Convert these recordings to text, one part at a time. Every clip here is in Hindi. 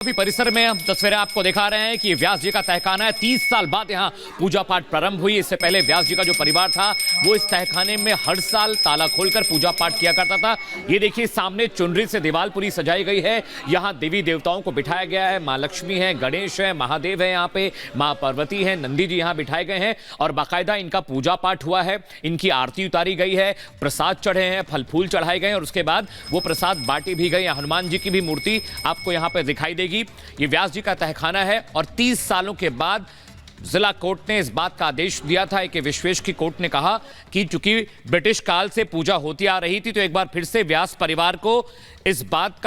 अभी परिसर में हम तस्वीरें आपको दिखा रहे हैं कि व्यास जी का तहखाना है। 30 साल बाद यहाँ पूजा पाठ प्रारंभ हुई। इससे पहले व्यास जी का जो परिवार था वो इस तहखाने में हर साल ताला खोलकर पूजा पाठ किया करता था। ये देखिए सामने चुनरी से दीवार पूरी सजाई गई है। यहाँ देवी देवताओं को बिठाया गया है। माँ लक्ष्मी है, गणेश है, महादेव है, यहाँ पे माँ पार्वती है, नंदी जी यहाँ बिठाए गए हैं और बाकायदा इनका पूजा पाठ हुआ है। इनकी आरती उतारी गई है, प्रसाद चढ़े हैं, फल फूल चढ़ाए गए और उसके बाद वो प्रसाद बांटी भी गई। हनुमान जी की भी मूर्ति आपको यहाँ पे दिखाई देगी। ये व्यास जी का तहखाना है और 30 सालों के बाद जिला कोर्ट ने इस बात का आदेश दिया था कि विश्वेश की कोर्ट ने कहा कि चूंकि ब्रिटिश काल से पूजा होती आ रही थी तो एक बार फिर से व्यास परिवार को इस बात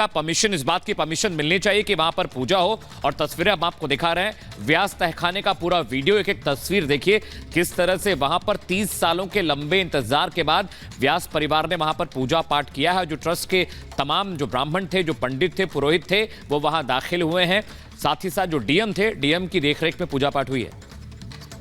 की परमिशन मिलनी चाहिए कि वहां पर पूजा हो। और तस्वीरें हम आपको दिखा रहे हैं व्यास तहखाने का पूरा वीडियो। एक एक तस्वीर देखिए किस तरह से वहां पर 30 सालों के लंबे इंतजार के बाद व्यास परिवार ने वहां पर पूजा पाठ किया है। जो ट्रस्ट के तमाम जो ब्राह्मण थे, जो पंडित थे, पुरोहित थे, वो वहां दाखिल हुए हैं। साथ ही साथ जो डीएम थे, डीएम की देखरेख में पूजा पाठ हुई है।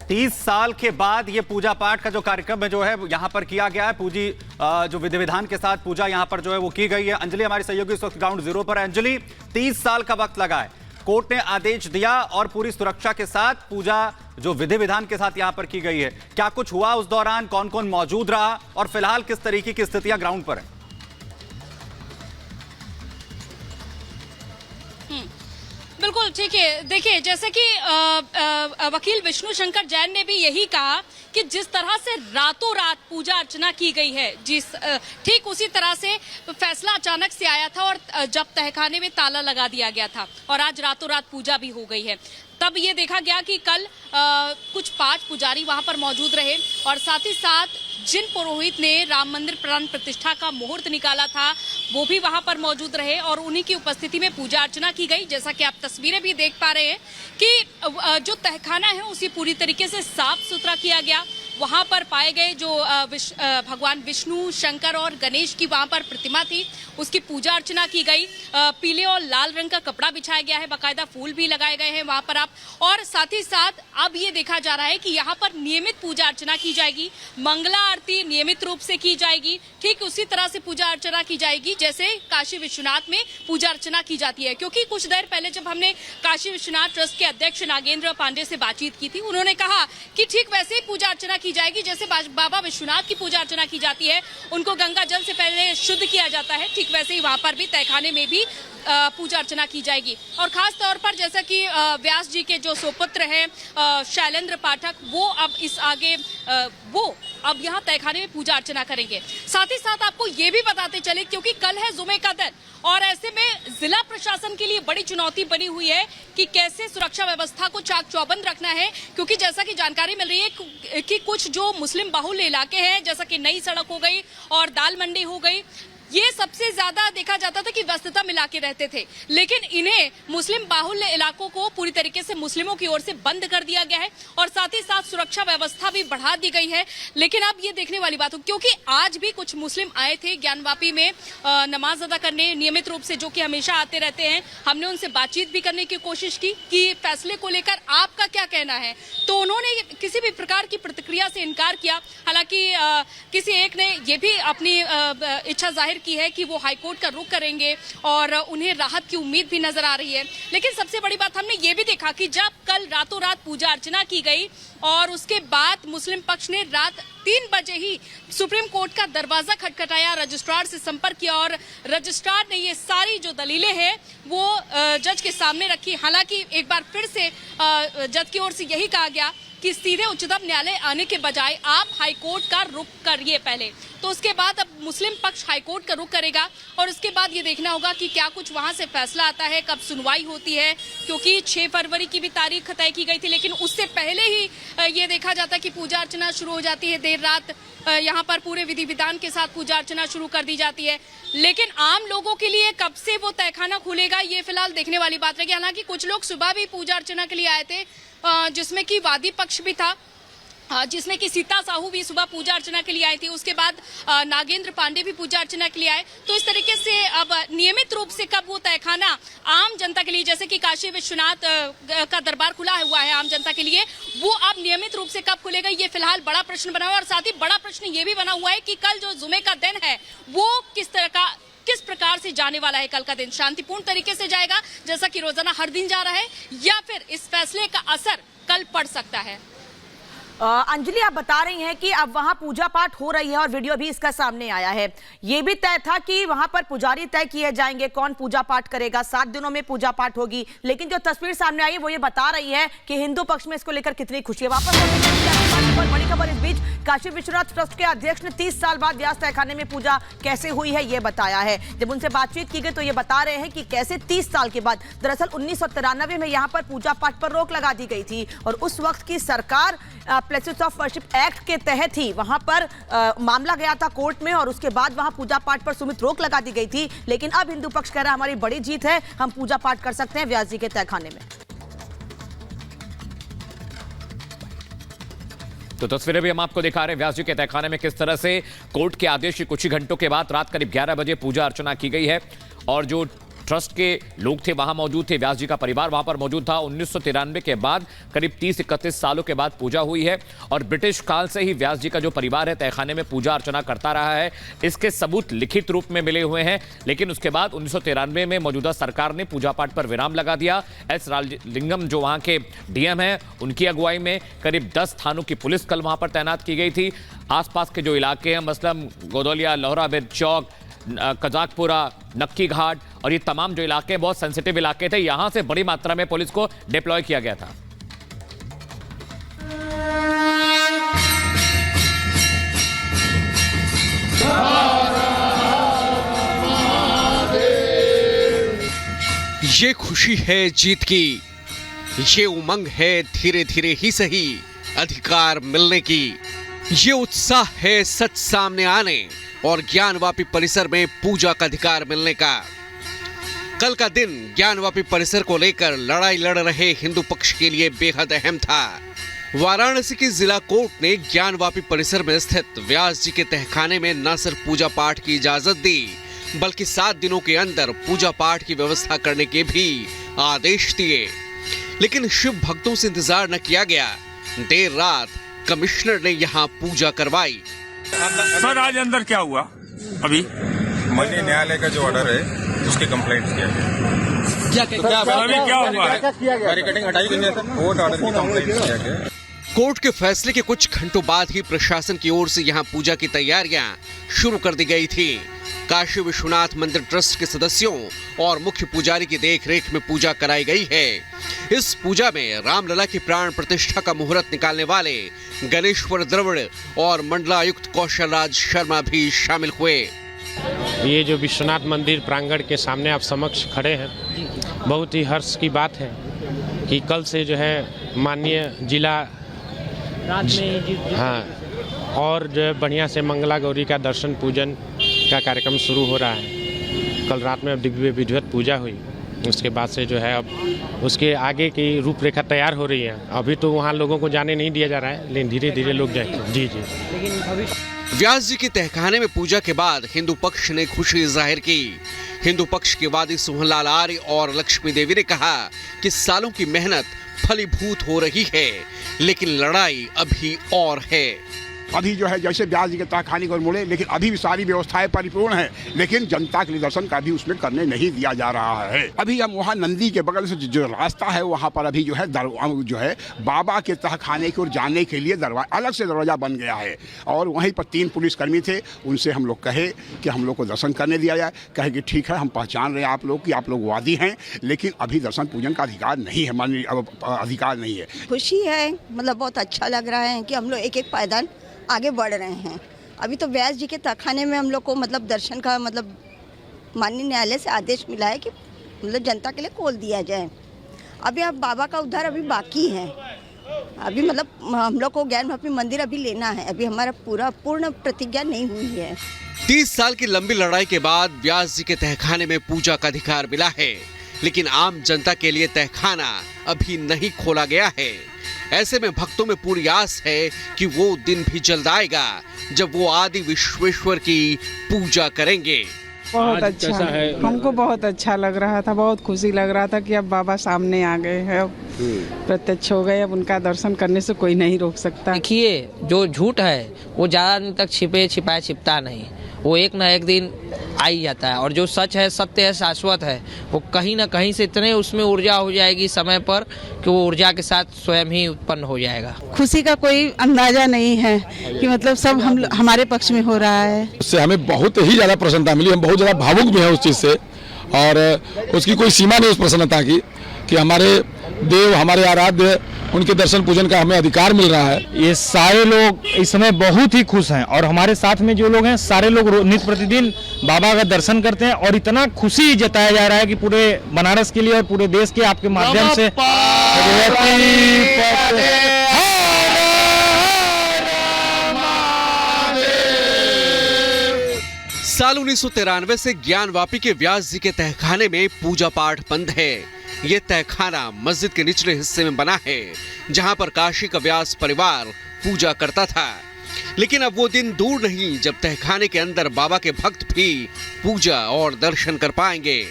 30 साल के बाद ये पूजा पाठ का जो कार्यक्रम है जो है यहाँ पर किया गया है। पूजी जो विधि विधान के साथ पूजा यहाँ पर जो है वो की गई है। अंजलि हमारी सहयोगी इस वक्त ग्राउंड जीरो पर है। अंजलि, 30 साल का वक्त लगा है, कोर्ट ने आदेश दिया और पूरी सुरक्षा के साथ पूजा जो विधि विधान के साथ यहाँ पर की गई है। क्या कुछ हुआ उस दौरान, कौन कौन मौजूद रहा और फिलहाल किस तरीके की स्थितियां ग्राउंड पर है? बिल्कुल ठीक है। देखिए, जैसे कि वकील विष्णु शंकर जैन ने भी यही कहा कि जिस तरह से रातों रात पूजा अर्चना की गई है, ठीक उसी तरह से फैसला अचानक से आया था और जब तहखाने में ताला लगा दिया गया था और आज रातों रात पूजा भी हो गई है। तब ये देखा गया कि कल कुछ पाठ पुजारी वहां पर मौजूद रहे और साथ ही साथ जिन पुरोहित ने राम मंदिर प्राण प्रतिष्ठा का मुहूर्त निकाला था वो भी वहां पर मौजूद रहे और उन्हीं की उपस्थिति में पूजा अर्चना की गई। जैसा कि आप तस्वीरें भी देख पा रहे हैं कि जो तहखाना है उसी पूरी तरीके से साफ सुथरा किया गया। वहां पर पाए गए जो भगवान विष्णु, शंकर और गणेश की वहां पर प्रतिमा थी उसकी पूजा अर्चना की गई। पीले और लाल रंग का कपड़ा बिछाया गया है, बाकायदा फूल भी लगाए गए हैं वहां पर आप। और साथ ही साथ अब ये देखा जा रहा है कि यहाँ पर नियमित पूजा अर्चना की जाएगी, मंगला आरती नियमित रूप से की जाएगी। ठीक उसी तरह से पूजा अर्चना की जाएगी जैसे काशी विश्वनाथ में पूजा अर्चना की जाती है। क्योंकि कुछ देर पहले जब हमने काशी विश्वनाथ ट्रस्ट के अध्यक्ष नागेंद्र पांडे से बातचीत की थी, उन्होंने कहा कि ठीक वैसे ही पूजा अर्चना की जाएगी जैसे बाबा विश्वनाथ की पूजा अर्चना की जाती है। उनको गंगा जल से पहले शुद्ध किया जाता है, ठीक वैसे ही वहां पर भी तहखाने में भी पूजा अर्चना की जाएगी। और खास तौर पर जैसा कि व्यास जी के जो सुपुत्र हैं शैलेंद्र पाठक, वो अब यहाँ तहखाने में पूजा अर्चना करेंगे। साथ ही साथ आपको ये भी बताते चले क्योंकि कल है जुमे का दिन और ऐसे में जिला प्रशासन के लिए बड़ी चुनौती बनी हुई है कि कैसे सुरक्षा व्यवस्था को चाक चौबंद रखना है। क्योंकि जैसा कि जानकारी मिल रही है कि कुछ जो मुस्लिम बाहुल्य इलाके हैं जैसा कि नई सड़क हो गई और दाल मंडी हो गई, ये सबसे ज्यादा देखा जाता था कि व्यस्तता मिला के रहते थे, लेकिन इन्हें मुस्लिम बाहुल्य इलाकों को पूरी तरीके से मुस्लिमों की ओर से बंद कर दिया गया है और साथ ही साथ सुरक्षा व्यवस्था भी बढ़ा दी गई है। लेकिन अब ये देखने वाली बात हो क्योंकि आज भी कुछ मुस्लिम आए थे ज्ञानवापी में नमाज अदा करने नियमित रूप से, जो कि हमेशा आते रहते हैं। हमने उनसे बातचीत भी करने की कोशिश की कि फैसले को लेकर आपका क्या कहना है, तो उन्होंने किसी भी प्रकार की प्रतिक्रिया से इनकार किया। हालांकि किसी एक ने ये भी अपनी इच्छा जाहिर की है कि वो हाईकोर्ट का रुख करेंगे और उन्हें राहत की उम्मीद भी नजर आ रही है। लेकिन सबसे बड़ी बात हमने ये भी देखा कि जब कल रातों रात पूजा अर्चना की गई और उसके बाद मुस्लिम पक्ष ने रात 3 बजे ही सुप्रीम कोर्ट का दरवाजा खटखटाया, रजिस्ट्रार से संपर्क किया और रजिस्ट्रार ने ये सारी जो दलीलें हैं वो जज के सामने रखी। हालांकि एक बार फिर से जज की ओर से यही कहा गया कि सीधे उच्चतम न्यायालय आने के बजाय आप हाईकोर्ट का रुख करिए पहले। तो उसके बाद अब मुस्लिम पक्ष हाईकोर्ट का रुख करेगा और उसके बाद ये देखना होगा कि क्या कुछ वहां से फैसला आता है, कब सुनवाई होती है। क्योंकि 6 फरवरी की भी तारीख तय की गई थी, लेकिन उससे पहले ही ये देखा जाता है कि पूजा अर्चना शुरू हो जाती है। देर रात यहाँ पर पूरे विधि विधान के साथ पूजा अर्चना शुरू कर दी जाती है। लेकिन आम लोगों के लिए कब से वो तहखाना खुलेगा ये फिलहाल देखने वाली बात रहेगी। हालांकि कुछ लोग सुबह भी पूजा अर्चना के लिए आए थे, जिसमें कि वादी पक्ष भी था, जिसमें कि सीता साहू भी सुबह पूजा अर्चना के लिए आई थी। उसके बाद नागेंद्र पांडे भी पूजा अर्चना के लिए आए। तो इस तरीके से अब नियमित रूप से कब वो तहखाना आम जनता के लिए, जैसे कि काशी विश्वनाथ का दरबार खुला हुआ है आम जनता के लिए, वो अब नियमित रूप से कब खुलेगा ये फिलहाल बड़ा प्रश्न बना हुआ है। और साथ ही बड़ा प्रश्न ये भी बना हुआ है कि कल जो जुमे का दिन है वो किस तरह का किस प्रकार से जाने वाला है कल का दिन, शांतिपूर्ण तरीके से जाएगा जैसा कि रोजाना हर दिन जा रहा है, या फिर इस फैसले का असर कल पड़ सकता है? अंजलि, आप बता रही हैं कि अब वहां पूजा पाठ हो रही है और वीडियो भी इसका सामने आया है। ये भी तय था कि वहां पर पुजारी तय किए जाएंगे, कौन पूजा पाठ करेगा, 7 दिनों में पूजा पाठ होगी। लेकिन जो तस्वीर सामने आई है वो ये बता रही है कि हिंदू पक्ष में इसको लेकर कितनी खुशी है। वापस बड़ी खबर इस बीच, काशी विश्वनाथ ट्रस्ट के अध्यक्ष ने 30 साल बाद व्यास तहखाने में पूजा कैसे हुई है ये बताया है। जब उनसे बातचीत की गई तो ये बता रहे हैं कि कैसे 30 साल के बाद, दरअसल 1993 में यहाँ पर पूजा पाठ पर रोक लगा दी गई थी और उस वक्त की सरकार प्लेसेस ऑफ वर्शिप एक्ट के तहत ही वहां पर मामला गया था कोर्ट में और उसके बाद वहां पूजा पाठ पर सुमित रोक लगा दी गई थी। लेकिन अब हिंदू पक्ष कह रहा है हमारी बड़ी जीत है, हम पूजा पाठ कर सकते हैं व्यास जी के तहखाने में। तो तस्वीरें भी हम आपको दिखा रहे हैं व्यास जी के तहखाने में किस तरह से कोर्ट के आदेश के कुछ ही घंटों के बाद रात करीब 11 बजे पूजा अर्चना की गई है और जो ट्रस्ट के लोग थे वहां मौजूद थे, व्यास जी का परिवार वहां पर मौजूद था। 1993 के बाद करीब 30-31 सालों के बाद पूजा हुई है और ब्रिटिश काल से ही व्यास जी का जो परिवार है तहखाने में पूजा अर्चना करता रहा है। इसके सबूत लिखित रूप में मिले हुए हैं, लेकिन उसके बाद 1993 में मौजूदा सरकार ने पूजा पाठ पर विराम लगा दिया। एस राजलिंगम जो वहां के डीएम हैं, उनकी अगुवाई में करीब 10 थानों की पुलिस कल वहां पर तैनात की गई थी। आसपास के जो इलाके हैं, मसलन गोदौलिया, लोहरा बिर चौक, कजाकपुरा, नक्की घाट और ये तमाम जो इलाके बहुत सेंसिटिव इलाके थे, यहां से बड़ी मात्रा में पुलिस को डिप्लॉय किया गया था। ये खुशी है जीत की, ये उमंग है धीरे धीरे ही सही अधिकार मिलने की, ये उत्साह है सच सामने आने और ज्ञानवापी परिसर में पूजा का अधिकार मिलने का। कल का दिन ज्ञानवापी परिसर को लेकर लड़ाई लड़ रहे हिंदू पक्ष के लिए बेहद अहम था। वाराणसी की जिला कोर्ट ने ज्ञानवापी परिसर में स्थित व्यास जी के तहखाने में न सिर्फ पूजा पाठ की इजाजत दी, बल्कि 7 दिनों के अंदर पूजा पाठ की व्यवस्था करने के भी आदेश दिए। लेकिन शिव भक्तों से इंतजार न किया गया। देर रात कमिश्नर ने यहाँ पूजा करवाई। सर, आज अंदर क्या हुआ? अभी माननीय न्यायालय का जो ऑर्डर है उसके कंप्लेंट किया गया। अभी क्या हुआ है? बैरिकेडिंग हटाई गई है, कोर्ट ऑर्डर की कंप्लेंट किया गया। कोर्ट के फैसले के कुछ घंटों बाद ही प्रशासन की ओर से यहाँ पूजा की तैयारियां शुरू कर दी गई थी। काशी विश्वनाथ मंदिर ट्रस्ट के सदस्यों और मुख्य पुजारी की देखरेख में पूजा कराई गई है। इस पूजा में रामलला की प्राण प्रतिष्ठा का मुहूर्त निकालने वाले गणेश्वर द्रविड़ और मंडलायुक्त कौशल राज शर्मा भी शामिल हुए। ये जो विश्वनाथ मंदिर प्रांगण के सामने आप समक्ष खड़े हैं, बहुत ही हर्ष की बात है कि कल से जो है माननीय जिला और जो है बढ़िया से मंगला गौरी का दर्शन पूजन का कार्यक्रम शुरू हो रहा है। कल रात में दिव्य विधिवत पूजा हुई, उसके बाद से जो है अब उसके आगे की रूपरेखा तैयार हो रही है। अभी तो वहाँ लोगों को जाने नहीं दिया जा रहा है, लेकिन धीरे धीरे लोग जाएंगे। जी। व्यास जी के तहखाने में पूजा के बाद हिंदू पक्ष ने खुशी जाहिर की। हिंदू पक्ष के वादी सोहनलाल आर्य और लक्ष्मी देवी ने कहा कि सालों की मेहनत फलीभूत हो रही है, लेकिन लड़ाई अभी और है। अभी जो है जैसे व्यास जी के तहखाने को मुड़े, लेकिन अभी भी सारी व्यवस्थाएं परिपूर्ण है, लेकिन जनता के लिए दर्शन का भी उसमें करने नहीं दिया जा रहा है। अभी हम वहाँ नंदी के बगल से जो रास्ता है वहाँ पर अभी जो है बाबा के तहखाने की ओर जाने के लिए अलग से दरवाजा बन गया है और वहीं पर 3 पुलिसकर्मी थे। उनसे हम लोग कहे कि हम लोग को दर्शन करने दिया जाए। कहे कि ठीक है, हम पहचान रहे हैं आप लोग कि आप लोग वादी हैं, लेकिन अभी दर्शन पूजन का अधिकार नहीं है, अधिकार नहीं है। खुशी है, मतलब बहुत अच्छा लग रहा है कि हम लोग एक पायदान आगे बढ़ रहे हैं। अभी तो व्यास जी के तहखाने में हम लोग को मतलब दर्शन का मतलब माननीय न्यायालय से आदेश मिला है कि मतलब जनता के लिए खोल दिया जाए। अभी अब बाबा का उद्धार अभी बाकी है। अभी मतलब हम लोग को ज्ञानवापी मंदिर अभी लेना है, अभी हमारा पूर्ण प्रतिज्ञा नहीं हुई है। 30 साल की लंबी लड़ाई के बाद व्यास जी के तहखाने में पूजा का अधिकार मिला है, लेकिन आम जनता के लिए तहखाना अभी नहीं खोला गया है। ऐसे में भक्तों में पूरी आस है कि वो दिन भी जल्द आएगा जब वो आदि विश्वेश्वर की पूजा करेंगे। बहुत अच्छा है, हमको बहुत अच्छा लग रहा था, बहुत खुशी लग रहा था कि अब बाबा सामने आ गए हैं, प्रत्यक्ष हो गए, अब उनका दर्शन करने से कोई नहीं रोक सकता। देखिए, जो झूठ है वो ज़्यादा दिन तक छिपाया छिपता नहीं, वो एक ना एक दिन आ ही जाता है। और जो सच है, सत्य है, शाश्वत है, वो कहीं ना कहीं से इतने उसमें ऊर्जा हो जाएगी समय पर कि वो ऊर्जा के साथ स्वयं ही उत्पन्न हो जाएगा। खुशी का कोई अंदाजा नहीं है कि मतलब सब हमारे पक्ष में हो रहा है। उससे हमें बहुत ही ज़्यादा प्रसन्नता मिली, हम बहुत ज़्यादा भावुक भी हैं उस चीज़ से, और उसकी कोई सीमा नहीं उस प्रसन्नता की कि हमारे देव, हमारे आराध्य, उनके दर्शन पूजन का हमें अधिकार मिल रहा है। ये सारे लोग इस समय बहुत ही खुश हैं और हमारे साथ में जो लोग हैं सारे लोग नित्य प्रतिदिन बाबा का दर्शन करते हैं और इतना खुशी जताया जा रहा है कि पूरे बनारस के लिए और पूरे देश के आपके माध्यम से साल 1993 से ज्ञानवापी के व्यास जी के तहखाने में पूजा पाठ बंद है। ये तहखाना मस्जिद के निचले हिस्से में बना है, जहां पर काशी का व्यास परिवार पूजा करता था। लेकिन अब वो दिन दूर नहीं जब तहखाने के अंदर बाबा के भक्त भी पूजा और दर्शन कर पाएंगे।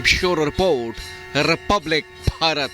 Bureau report, Republic Bharat.